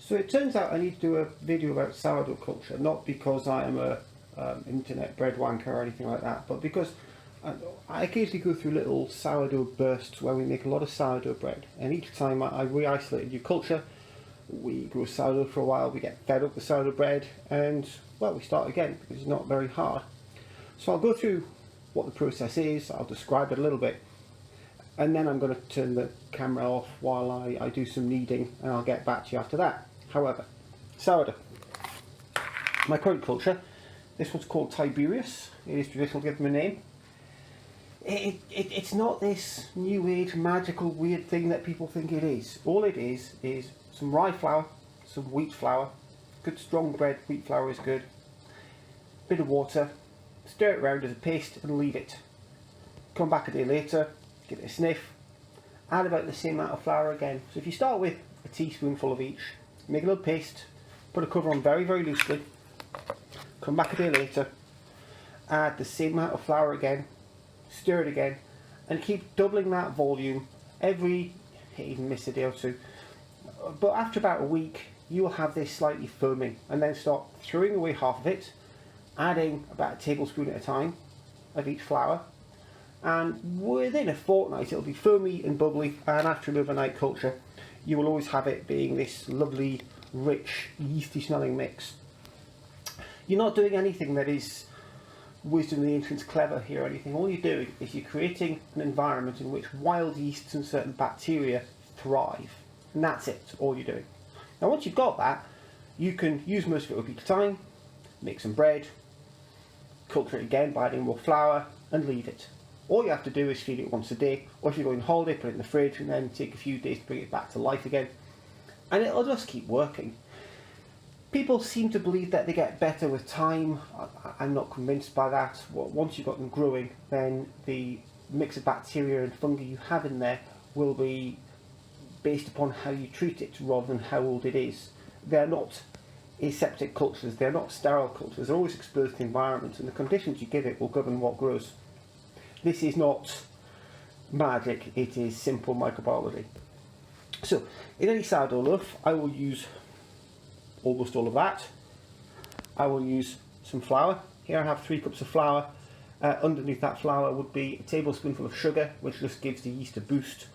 So it turns out I need to do a video about sourdough culture, not because I am a internet bread wanker or anything like that, but because I occasionally go through little sourdough bursts where we make a lot of sourdough bread, and each time I re-isolate a new culture. We grow sourdough for a while, we get fed up with sourdough bread, and well, we start again because it's not very hard. So I'll go through what the process is, I'll describe it a little bit, and then I'm going to turn the camera off while I do some kneading, and I'll get back to you after that. However, sourdough. My current culture, this one's called Tiberius. It is traditional to give them a name. It's not this new age magical weird thing that people think it is. All it is some rye flour, some wheat flour, good strong bread, wheat flour is good, bit of water, stir it around as a paste and leave it. Come back a day later, give it a sniff, add about the same amount of flour again. So if you start with a teaspoonful of each, make a little paste, put a cover on very, very loosely, come back a day later, add the same amount of flour again, stir it again, and keep doubling that volume every, even miss a day or two. But after about a week, you will have this slightly foaming, and then start throwing away half of it, adding about a tablespoon at a time of each flour, and within a fortnight it'll be foamy and bubbly, and after an overnight culture you will always have it being this lovely, rich, yeasty smelling mix. You're not doing anything that is wisdom of the ancients clever here or anything. All you're doing is you're creating an environment in which wild yeasts and certain bacteria thrive. And that's it, all you're doing. Now once you've got that, you can use most of it up each time, make some bread, culture it again by adding more flour, and leave it. All you have to do is feed it once a day, or if you're going on holiday, put it in the fridge and then take a few days to bring it back to life again. And it'll just keep working. People seem to believe that they get better with time. I'm not convinced by that. Once you've got them growing, then the mix of bacteria and fungi you have in there will be based upon how you treat it rather than how old it is. They're not aseptic cultures, they're not sterile cultures, they're always exposed to the environment, and the conditions you give it will govern what grows. This is not magic, it is simple microbiology. So, in any sourdough loaf, I will use almost all of that. I will use some flour. Here I have 3 cups of flour. Underneath that flour would be a tablespoonful of sugar, which just gives the yeast a boost,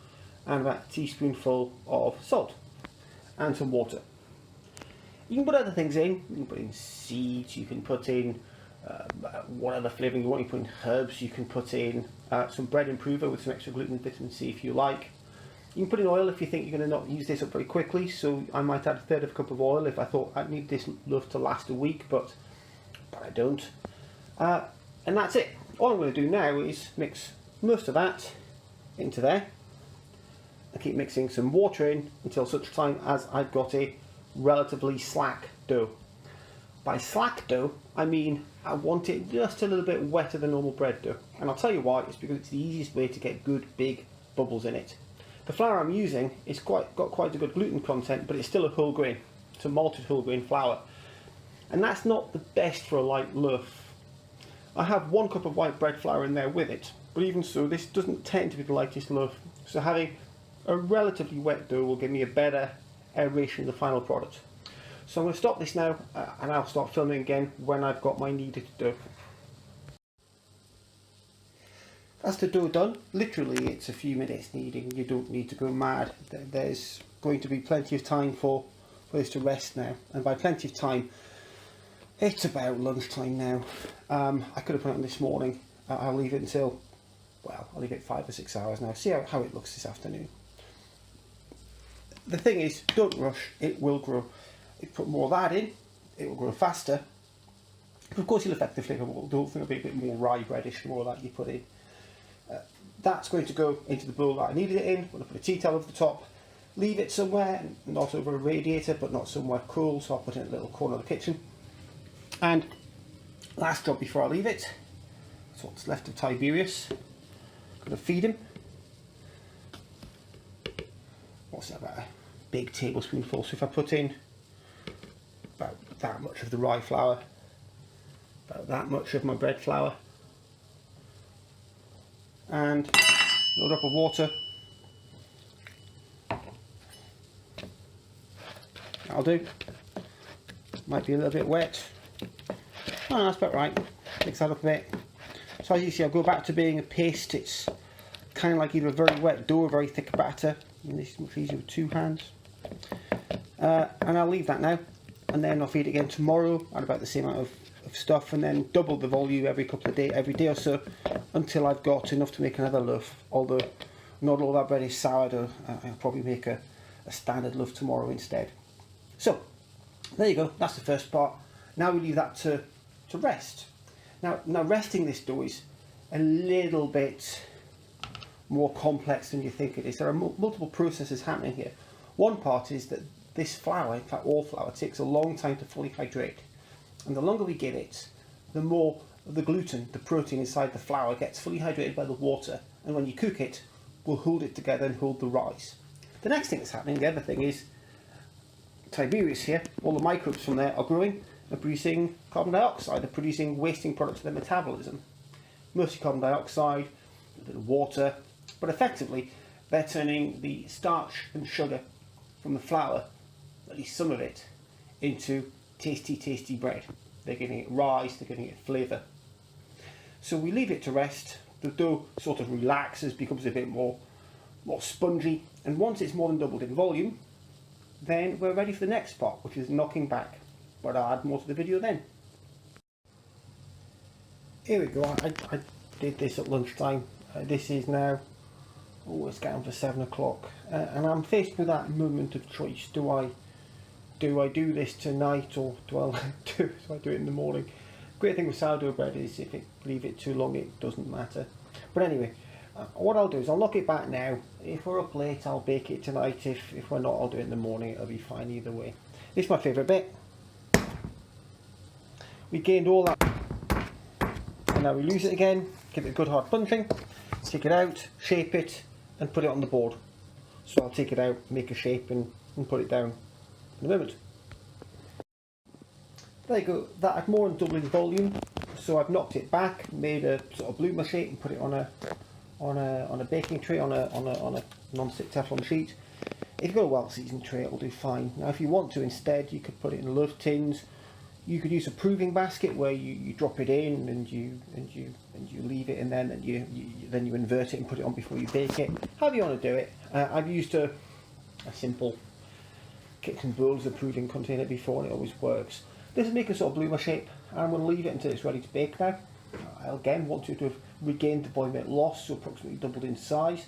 and about a teaspoonful of salt, and some water. You can put other things in. You can put in seeds, you can put in whatever flavour you want. You can put in herbs, you can put in some bread improver with some extra gluten and vitamin C if you like. You can put in oil if you think you're going to not use this up very quickly, so I might add 1/3 of a cup of oil if I thought I'd need this loaf to last a week, but I don't. And that's it. All I'm going to do now is mix most of that into there. I keep mixing some water in until such time as I've got a relatively slack dough. By slack dough, I mean I want it just a little bit wetter than normal bread dough. And I'll tell you why. It's because it's the easiest way to get good big bubbles in it. The flour I'm using is got quite a good gluten content, but it's still a whole grain. It's a malted whole grain flour. And that's not the best for a light loaf. I have 1 cup of white bread flour in there with it, but even so, this doesn't tend to be the lightest loaf. So having a relatively wet dough will give me a better aeration of the final product. So I'm going to stop this now, and I'll start filming again when I've got my kneaded dough. That's the dough done. Literally it's a few minutes kneading, you don't need to go mad. There's going to be plenty of time for this to rest now, and by plenty of time, it's about lunchtime now. I could have put it on this morning. I'll leave it until, well, I'll leave it 5 or 6 hours now, see how it looks this afternoon. The thing is, don't rush, it will grow. If you put more of that in, it will grow faster. Of course you'll affect the flavour, the whole thing will be a bit more rye breadish, more of that you put in. That's going to go into the bowl that I needed it in. I'm going to put a tea towel over the top, leave it somewhere, not over a radiator, but not somewhere cool, so I'll put it in a little corner of the kitchen. And last job before I leave it, that's what's left of Tiberius. I'm going to feed him. What's that, about a big tablespoonful? So if I put in about that much of the rye flour, about that much of my bread flour, and a little drop of water. that'll do. Might be a little bit wet. Oh, that's about right. Mix that up a bit. So as you see, I'll go back to being a paste. It's kind of like either a very wet dough or a very thick batter. And this is much easier with 2 hands. And I'll leave that now. And then I'll feed it again tomorrow at about the same amount of stuff, and then double the volume every day or so, until I've got enough to make another loaf. Although not all that bread is sourdough, I'll probably make a standard loaf tomorrow instead. So there you go, that's the first part. Now we leave that to rest. Now resting this dough is a little bit more complex than you think it is. There are multiple processes happening here. One part is that this flour, in fact all flour, takes a long time to fully hydrate. And the longer we give it, the more the gluten, the protein inside the flour, gets fully hydrated by the water, and when you cook it, will hold it together and hold the rise. The next thing that's happening, the other thing is, Tiberius here, all the microbes from there are growing and producing carbon dioxide. They're producing wasting products of their metabolism. Mostly carbon dioxide, a bit of water, but effectively they're turning the starch and sugar from the flour, at least some of it, into tasty bread. They're giving it rise, they're giving it flavour. So we leave it to rest. The dough sort of relaxes, becomes a bit more spongy, and once it's more than doubled in volume, then we're ready for the next part, which is knocking back. But I'll add more to the video then. Here we go. I did this at lunchtime. This is now, it's getting for 7 o'clock, and I'm faced with that moment of choice. Do I do this tonight, or do I do it in the morning? Great thing with sourdough bread is if you leave it too long, it doesn't matter. But anyway, what I'll do is I'll knock it back now. If we're up late, I'll bake it tonight. If we're not, I'll do it in the morning. It'll be fine either way. This is my favourite bit. We gained all that, and now we lose it again. Give it a good hard punching. Take it out, shape it, and put it on the board. So I'll take it out, make a shape, and put it down in a moment. There you go. That had more than doubling volume. So I've knocked it back, made a sort of bloomer shape, and put it on a baking tray, on a non-stick Teflon sheet. If you've got a well-seasoned tray, it'll do fine. Now, if you want to, instead, you could put it in loaf tins. You could use a proving basket where you drop it in and you leave it in there, and then you invert it and put it on before you bake it. However you want to do it. I've used a simple kitchen bowl as a proving container before, and it always works. This will make a sort of bloomer shape, and I'm going to leave it until it's ready to bake now. I again want you to have regained the volume it lost, so approximately doubled in size.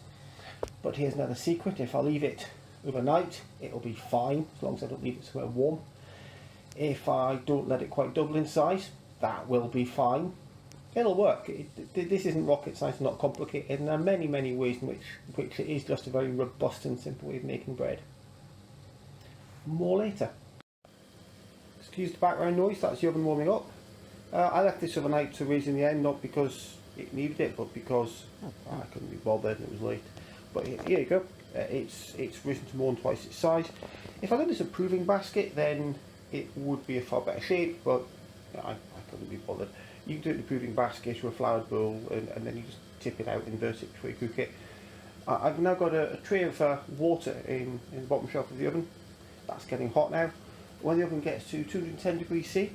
But here's another secret: if I leave it overnight, it'll be fine, as long as I don't leave it somewhere warm. If I don't let it quite double in size, that will be fine. It'll work. This isn't rocket science, not complicated, and there are many ways in which it is just a very robust and simple way of making bread. More later. Excuse the background noise, that's the oven warming up. I left this overnight to raise in the end, not because it needed it, but because I couldn't be bothered and it was late. But here you go. It's risen to more than twice its size. If I did this a proving basket, then it would be a far better shape, but I couldn't be bothered. You can do it in a proving basket or a floured bowl, and then you just tip it out, invert it before you cook it. I've now got a tray of water in the bottom shelf of the oven. That's getting hot now. When the oven gets to 210 degrees C,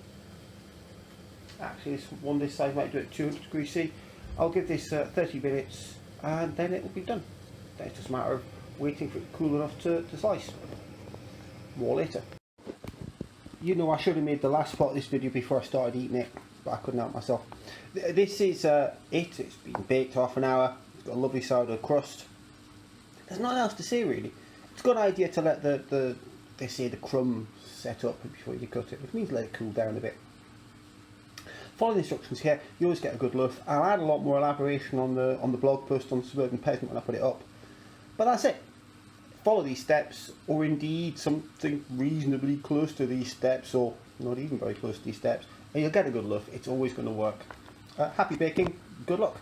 actually this one this size might do it at 200 degrees C, I'll give this 30 minutes and then it will be done. Then it's just a matter of waiting for it to cool enough to slice. More later. You know, I should have made the last part of this video before I started eating it, but I couldn't help myself. This is it's been baked half an hour, it's got a lovely sourdough crust. There's nothing else to say really. It's a good idea to let the crumb set up before you cut it, which means let it cool down a bit. Follow the instructions here, you always get a good loaf. I'll add a lot more elaboration on the blog post on Suburban Peasant when I put it up. But that's it. Follow these steps, or indeed something reasonably close to these steps, or not even very close to these steps, and you'll get a good loaf. It's always going to work. Happy baking, good luck.